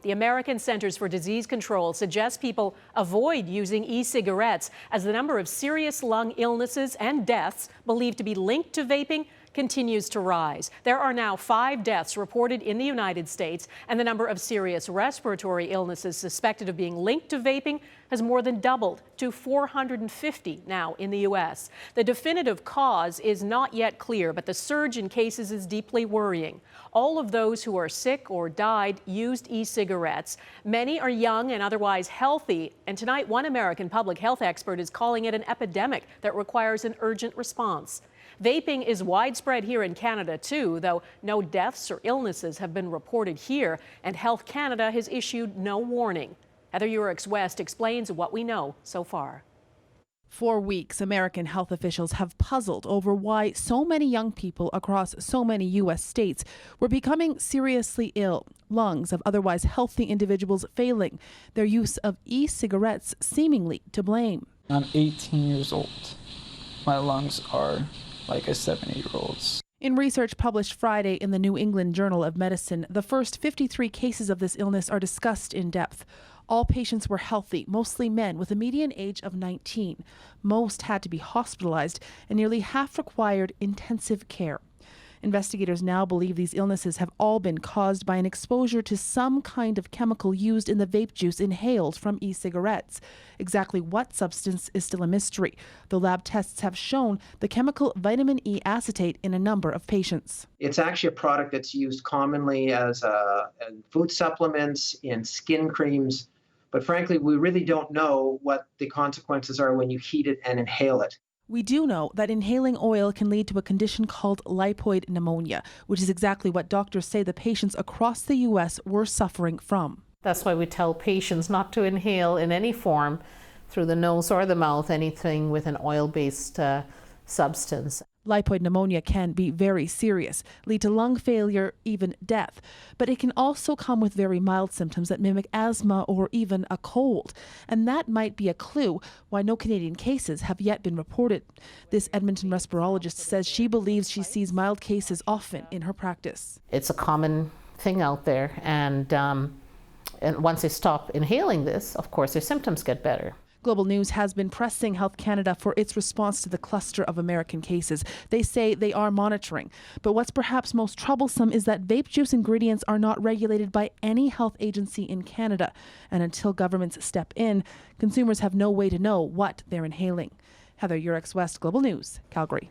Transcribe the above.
The American Centers for Disease Control suggests people avoid using e-cigarettes as the number of serious lung illnesses and deaths believed to be linked to vaping continues to rise. There are now 5 deaths reported in the United States, and the number of serious respiratory illnesses suspected of being linked to vaping has more than doubled to 450 now in the U.S. The definitive cause is not yet clear, but the surge in cases is deeply worrying. All of those who are sick or died used e-cigarettes. Many are young and otherwise healthy, and tonight one American public health expert is calling it an epidemic that requires an urgent response. Vaping is widespread here in Canada too, though no deaths or illnesses have been reported here, and Health Canada has issued no warning. Heather Urix-West explains what we know so far. For weeks, American health officials have puzzled over why so many young people across so many U.S. states were becoming seriously ill, lungs of otherwise healthy individuals failing, their use of e-cigarettes seemingly to blame. I'm 18 years old. My lungs are like a 7-8-year-old's. In research published Friday in the New England Journal of Medicine, the first 53 cases of this illness are discussed in depth. All patients were healthy, mostly men with a median age of 19. Most had to be hospitalized, and nearly half required intensive care. Investigators now believe these illnesses have all been caused by an exposure to some kind of chemical used in the vape juice inhaled from e-cigarettes. Exactly what substance is still a mystery, though lab tests have shown the chemical vitamin E acetate in a number of patients. It's actually a product that's used commonly as in food supplements, in skin creams, but frankly, we really don't know what the consequences are when you heat it and inhale it. We do know that inhaling oil can lead to a condition called lipoid pneumonia, which is exactly what doctors say the patients across the U.S. were suffering from. That's why we tell patients not to inhale in any form through the nose or the mouth anything with an oil-based substance. Lipoid pneumonia can be very serious, lead to lung failure, even death. But it can also come with very mild symptoms that mimic asthma or even a cold. And that might be a clue why no Canadian cases have yet been reported. This Edmonton respirologist says she believes she sees mild cases often in her practice. It's a common thing out there, and once they stop inhaling this, of course, their symptoms get better. Global News has been pressing Health Canada for its response to the cluster of American cases. They say they are monitoring. But what's perhaps most troublesome is that vape juice ingredients are not regulated by any health agency in Canada. And until governments step in, consumers have no way to know what they're inhaling. Heather Urix-West, Global News, Calgary.